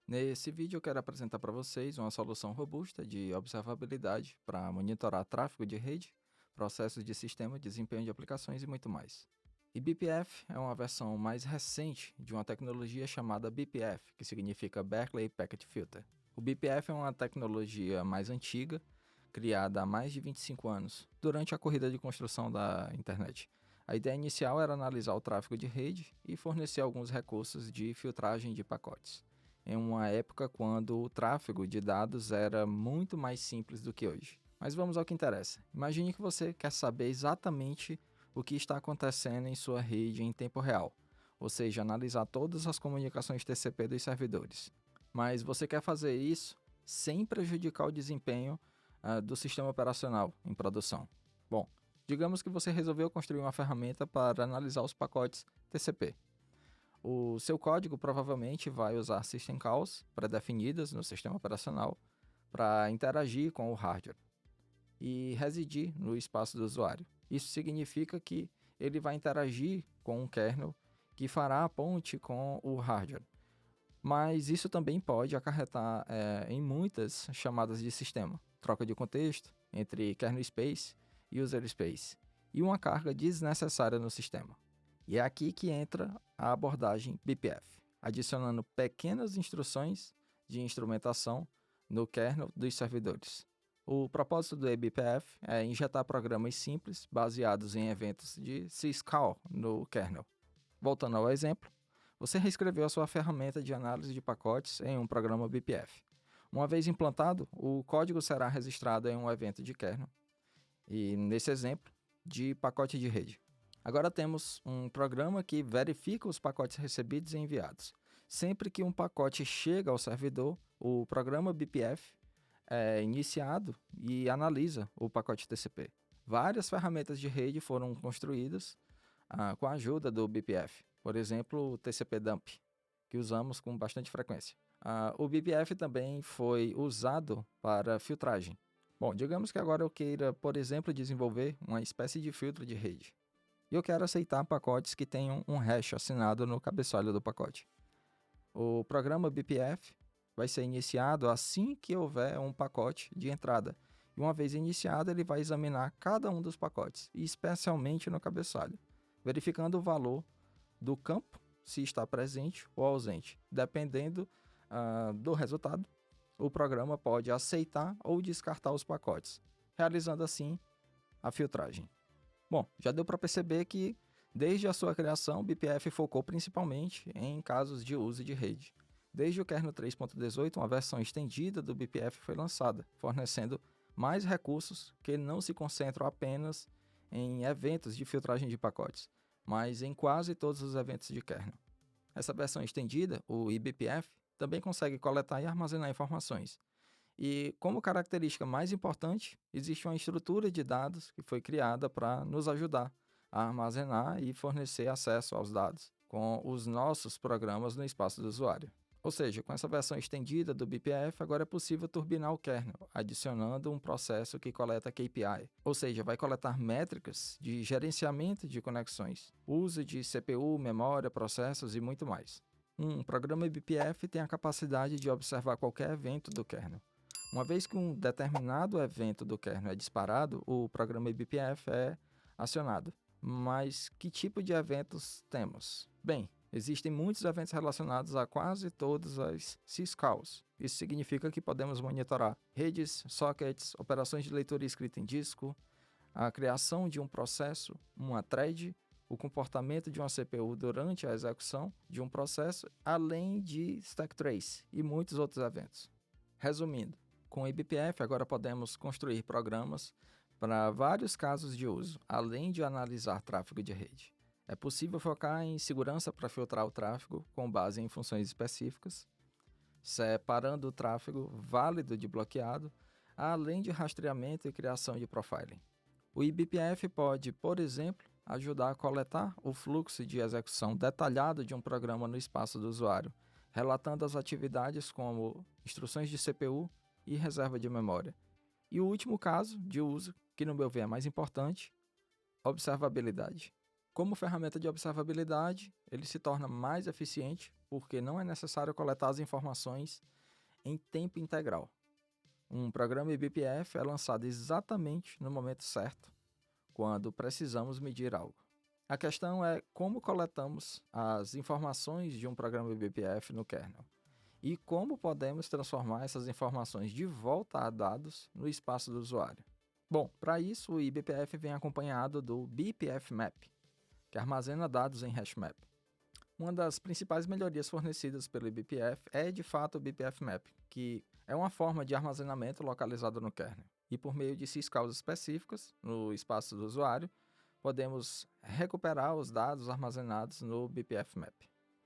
Nesse vídeo eu quero apresentar para vocês uma solução robusta de observabilidade para monitorar tráfego de rede, processos de sistema, desempenho de aplicações e muito mais. E BPF é uma versão mais recente de uma tecnologia chamada BPF, que significa Berkeley Packet Filter. O BPF é uma tecnologia mais antiga, criada há mais de 25 anos, durante a corrida de construção da internet. A ideia inicial era analisar o tráfego de rede e fornecer alguns recursos de filtragem de pacotes, em uma época quando o tráfego de dados era muito mais simples do que hoje. Mas vamos ao que interessa. Imagine que você quer saber exatamente o que está acontecendo em sua rede em tempo real, ou seja, analisar todas as comunicações TCP dos servidores. Mas você quer fazer isso sem prejudicar o desempenho do sistema operacional em produção. Bom, digamos que você resolveu construir uma ferramenta para analisar os pacotes TCP. O seu código provavelmente vai usar system calls pré-definidas no sistema operacional para interagir com o hardware e residir no espaço do usuário. Isso significa que ele vai interagir com um kernel que fará a ponte com o hardware. Mas isso também pode acarretar em muitas chamadas de sistema, troca de contexto entre kernel space e user space, e uma carga desnecessária no sistema. E é aqui que entra a abordagem BPF, adicionando pequenas instruções de instrumentação no kernel dos servidores. O propósito do eBPF é injetar programas simples baseados em eventos de syscall no kernel. Voltando ao exemplo, você reescreveu a sua ferramenta de análise de pacotes em um programa BPF. Uma vez implantado, o código será registrado em um evento de kernel, e nesse exemplo, de pacote de rede. Agora temos um programa que verifica os pacotes recebidos e enviados. Sempre que um pacote chega ao servidor, o programa BPF é iniciado e analisa o pacote TCP. Várias ferramentas de rede foram construídas com a ajuda do BPF. Por exemplo, o TCP Dump, que usamos com bastante frequência. O BPF também foi usado para filtragem. Bom, digamos que agora eu queira, por exemplo, desenvolver uma espécie de filtro de rede. E eu quero aceitar pacotes que tenham um hash assinado no cabeçalho do pacote. O programa BPF vai ser iniciado assim que houver um pacote de entrada. E uma vez iniciado, ele vai examinar cada um dos pacotes, especialmente no cabeçalho, verificando o valor do campo, se está presente ou ausente. Dependendo do resultado, o programa pode aceitar ou descartar os pacotes, realizando assim a filtragem. Bom, já deu para perceber que, desde a sua criação, o BPF focou principalmente em casos de uso de rede. Desde o kernel 3.18, uma versão estendida do BPF foi lançada, fornecendo mais recursos que não se concentram apenas em eventos de filtragem de pacotes, mas em quase todos os eventos de kernel. Essa versão estendida, o eBPF, também consegue coletar e armazenar informações. E como característica mais importante, existe uma estrutura de dados que foi criada para nos ajudar a armazenar e fornecer acesso aos dados com os nossos programas no espaço do usuário. Ou seja, com essa versão estendida do BPF, agora é possível turbinar o kernel, adicionando um processo que coleta KPI, ou seja, vai coletar métricas de gerenciamento de conexões, uso de CPU, memória, processos e muito mais. Um programa BPF tem a capacidade de observar qualquer evento do kernel. Uma vez que um determinado evento do kernel é disparado, o programa eBPF é acionado. Mas que tipo de eventos temos? Bem, existem muitos eventos relacionados a quase todas as syscalls. Isso significa que podemos monitorar redes, sockets, operações de leitura e escrita em disco, a criação de um processo, uma thread, o comportamento de uma CPU durante a execução de um processo, além de stack trace e muitos outros eventos. Resumindo, com o eBPF, agora podemos construir programas para vários casos de uso, além de analisar tráfego de rede. É possível focar em segurança para filtrar o tráfego com base em funções específicas, separando o tráfego válido de bloqueado, além de rastreamento e criação de profiling. O eBPF pode, por exemplo, ajudar a coletar o fluxo de execução detalhado de um programa no espaço do usuário, relatando as atividades como instruções de CPU, e reserva de memória. E o último caso de uso, que no meu ver é mais importante, observabilidade. Como ferramenta de observabilidade, ele se torna mais eficiente porque não é necessário coletar as informações em tempo integral. Um programa eBPF é lançado exatamente no momento certo, quando precisamos medir algo. A questão é como coletamos as informações de um programa eBPF no kernel e como podemos transformar essas informações de volta a dados no espaço do usuário. Bom, para isso o eBPF vem acompanhado do BPF-map, que armazena dados em hashmap. Uma das principais melhorias fornecidas pelo eBPF é de fato o BPF-map, que é uma forma de armazenamento localizado no kernel. E por meio de syscalls específicas no espaço do usuário, podemos recuperar os dados armazenados no BPF-map.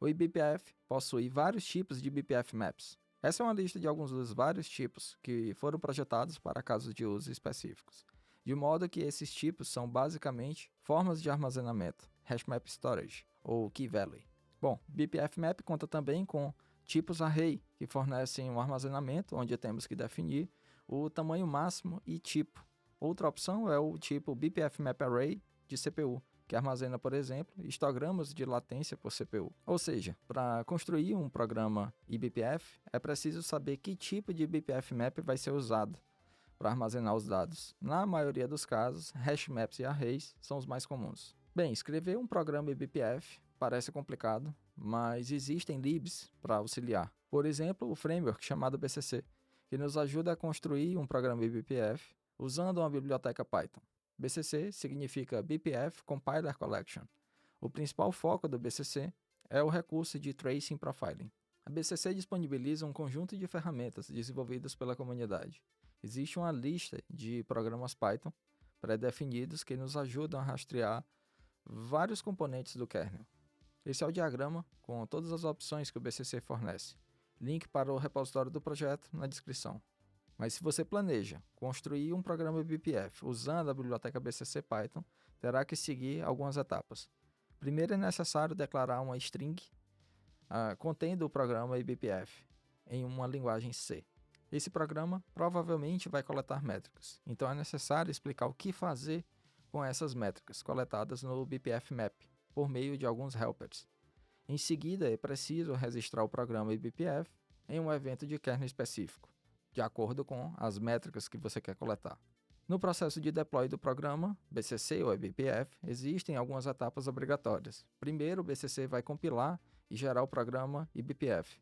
O eBPF possui vários tipos de BPF-maps. Essa é uma lista de alguns dos vários tipos que foram projetados para casos de uso específicos, de modo que esses tipos são basicamente formas de armazenamento, hashmap storage ou key value. Bom, BPF-map conta também com tipos array, que fornecem um armazenamento onde temos que definir o tamanho máximo e tipo. Outra opção é o tipo BPF-map array de CPU, que armazena, por exemplo, histogramas de latência por CPU. Ou seja, para construir um programa eBPF, é preciso saber que tipo de BPF-map vai ser usado para armazenar os dados. Na maioria dos casos, hashmaps e arrays são os mais comuns. Bem, escrever um programa eBPF parece complicado, mas existem libs para auxiliar. Por exemplo, o framework chamado BCC, que nos ajuda a construir um programa eBPF usando uma biblioteca Python. BCC significa BPF Compiler Collection. O principal foco do BCC é o recurso de Tracing Profiling. A BCC disponibiliza um conjunto de ferramentas desenvolvidas pela comunidade. Existe uma lista de programas Python pré-definidos que nos ajudam a rastrear vários componentes do kernel. Esse é o diagrama com todas as opções que o BCC fornece. Link para o repositório do projeto na descrição. Mas se você planeja construir um programa BPF usando a biblioteca BCC Python, terá que seguir algumas etapas. Primeiro é necessário declarar uma string contendo o programa eBPF em uma linguagem C. Esse programa provavelmente vai coletar métricas, então é necessário explicar o que fazer com essas métricas coletadas no BPF-map por meio de alguns helpers. Em seguida, é preciso registrar o programa eBPF em um evento de kernel específico, de acordo com as métricas que você quer coletar. No processo de deploy do programa, BCC ou eBPF, existem algumas etapas obrigatórias. Primeiro, o BCC vai compilar e gerar o programa eBPF.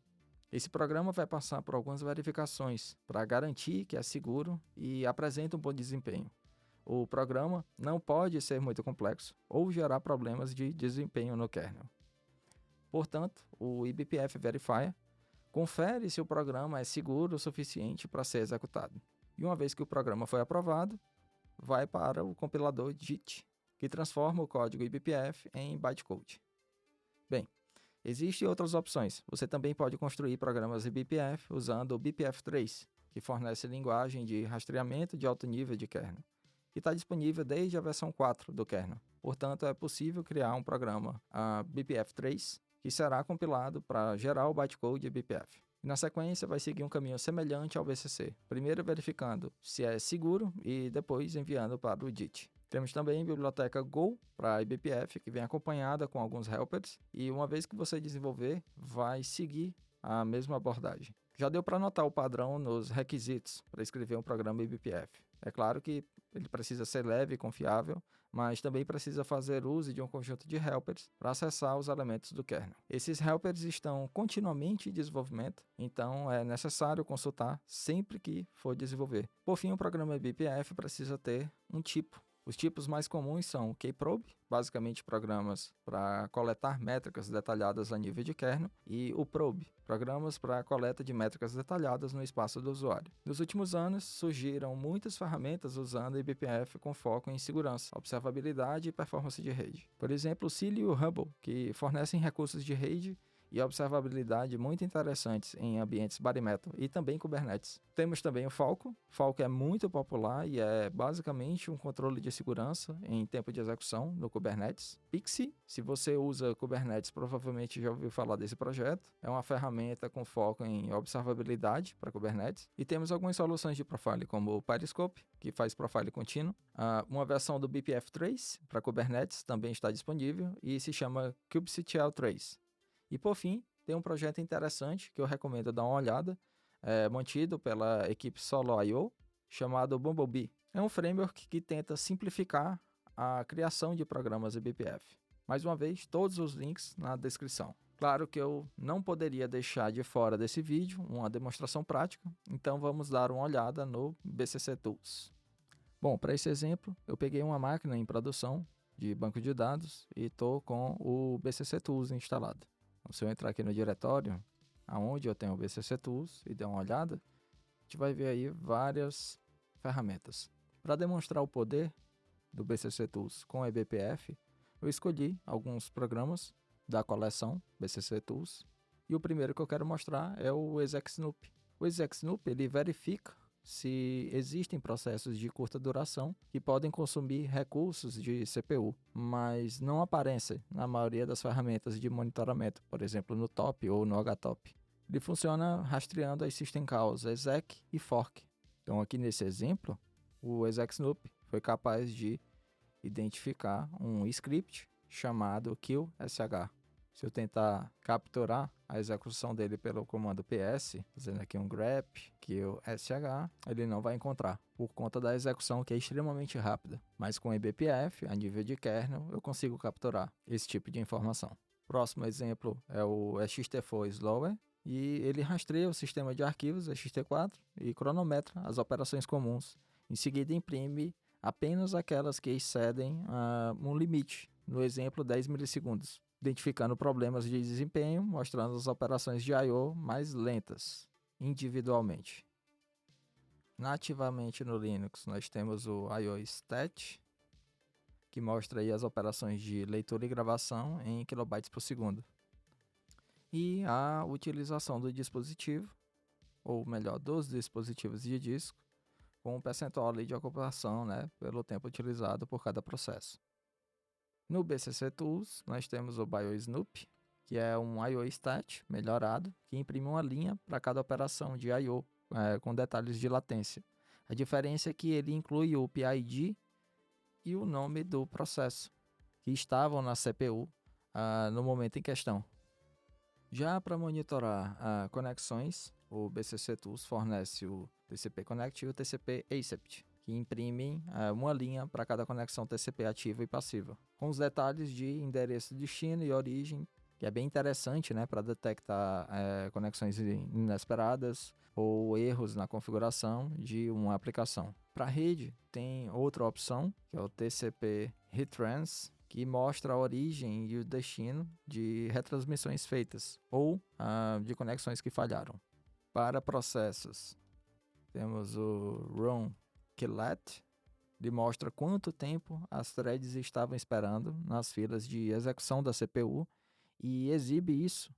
Esse programa vai passar por algumas verificações para garantir que é seguro e apresenta um bom desempenho. O programa não pode ser muito complexo ou gerar problemas de desempenho no kernel. Portanto, o eBPF Verifier confere se o programa é seguro o suficiente para ser executado. E uma vez que o programa foi aprovado, vai para o compilador JIT, que transforma o código eBPF em bytecode. Bem, existem outras opções. Você também pode construir programas eBPF usando o BPF3, que fornece linguagem de rastreamento de alto nível de kernel, que está disponível desde a versão 4 do kernel. Portanto, é possível criar um programa BPF3 que será compilado para gerar o bytecode eBPF. E na sequência, vai seguir um caminho semelhante ao BCC, primeiro verificando se é seguro e depois enviando para o JIT. Temos também a biblioteca Go para eBPF, que vem acompanhada com alguns helpers, e uma vez que você desenvolver, vai seguir a mesma abordagem. Já deu para notar o padrão nos requisitos para escrever um programa eBPF. É claro que ele precisa ser leve e confiável, mas também precisa fazer uso de um conjunto de helpers para acessar os elementos do kernel. Esses helpers estão continuamente em desenvolvimento, então é necessário consultar sempre que for desenvolver. Por fim, o programa eBPF precisa ter um tipo. Os tipos mais comuns são o kprobe, basicamente programas para coletar métricas detalhadas a nível de kernel, e o probe, programas para coleta de métricas detalhadas no espaço do usuário. Nos últimos anos, surgiram muitas ferramentas usando eBPF com foco em segurança, observabilidade e performance de rede. Por exemplo, o Seal e o Hubble, que fornecem recursos de rede e observabilidade muito interessantes em ambientes bare metal e também Kubernetes. Temos também o Falcon. Falcon é muito popular e é basicamente um controle de segurança em tempo de execução no Kubernetes. Pixie, se você usa Kubernetes, provavelmente já ouviu falar desse projeto. É uma ferramenta com foco em observabilidade para Kubernetes. E temos algumas soluções de profile, como o Periscope, que faz profile contínuo. Uma versão do BPF3 para Kubernetes também está disponível e se chama kubectl3. E por fim, tem um projeto interessante que eu recomendo dar uma olhada, mantido pela equipe Solo.io, chamado Bumblebee. É um framework que tenta simplificar a criação de programas eBPF. Mais uma vez, todos os links na descrição. Claro que eu não poderia deixar de fora desse vídeo uma demonstração prática, então vamos dar uma olhada no BCC Tools. Bom, para esse exemplo, eu peguei uma máquina em produção de banco de dados e estou com o BCC Tools instalado. Então, se eu entrar aqui no diretório, aonde eu tenho o BCC Tools e der uma olhada, a gente vai ver aí várias ferramentas. Para demonstrar o poder do BCC Tools com eBPF, eu escolhi alguns programas da coleção BCC Tools e o primeiro que eu quero mostrar é o ExecSnoop. O ExecSnoop ele verifica se existem processos de curta duração que podem consumir recursos de CPU, mas não aparecem na maioria das ferramentas de monitoramento, por exemplo no top ou no HTOP. Ele funciona rastreando as system calls exec e fork. Então aqui nesse exemplo, o ExecSnoop foi capaz de identificar um script chamado killsh. Se eu tentar capturar a execução dele pelo comando ps, fazendo aqui um grep killsh, ele não vai encontrar, por conta da execução que é extremamente rápida. Mas com eBPF, a nível de kernel, eu consigo capturar esse tipo de informação. Próximo exemplo é o ext4 Slower, e ele rastreia o sistema de arquivos ext4 e cronometra as operações comuns. Em seguida, imprime apenas aquelas que excedem um limite, no exemplo 10 milissegundos, identificando problemas de desempenho, mostrando as operações de I/O mais lentas, individualmente. Nativamente no Linux, nós temos o IOStat, que mostra aí as operações de leitura e gravação em kilobytes por segundo. E a utilização do dispositivo, ou melhor, dos dispositivos de disco, com um percentual ali de ocupação, pelo tempo utilizado por cada processo. No BCC Tools, nós temos o BioSnoop, que é um IOStat melhorado, que imprime uma linha para cada operação de I/O, com detalhes de latência. A diferença é que ele inclui o PID e o nome do processo, que estavam na CPU no momento em questão. Já para monitorar conexões, o BCC Tools fornece o TCP Connect e o TCP Accept, que imprimem uma linha para cada conexão TCP ativa e passiva, com os detalhes de endereço destino e origem, que é bem interessante para detectar conexões inesperadas ou erros na configuração de uma aplicação. Para a rede, tem outra opção, que é o TCP Retrans, que mostra a origem e o destino de retransmissões feitas ou de conexões que falharam. Para processos, temos o runKillet, ele mostra quanto tempo as threads estavam esperando nas filas de execução da CPU e exibe isso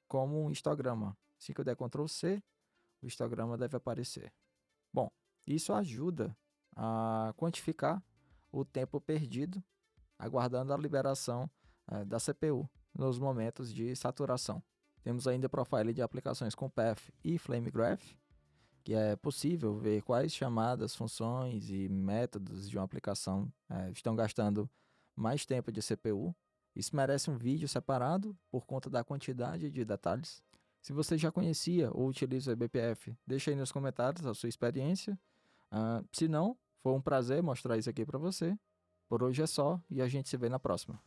como um histograma. Se eu der Ctrl C, o histograma deve aparecer. Bom, isso ajuda a quantificar o tempo perdido aguardando a liberação da CPU nos momentos de saturação. Temos ainda profile de aplicações com Path e FlameGraph, que é possível ver quais chamadas, funções e métodos de uma aplicação estão gastando mais tempo de CPU. Isso merece um vídeo separado por conta da quantidade de detalhes. Se você já conhecia ou utiliza o eBPF, deixa aí nos comentários a sua experiência. Se não, foi um prazer mostrar isso aqui para você. Por hoje é só e a gente se vê na próxima.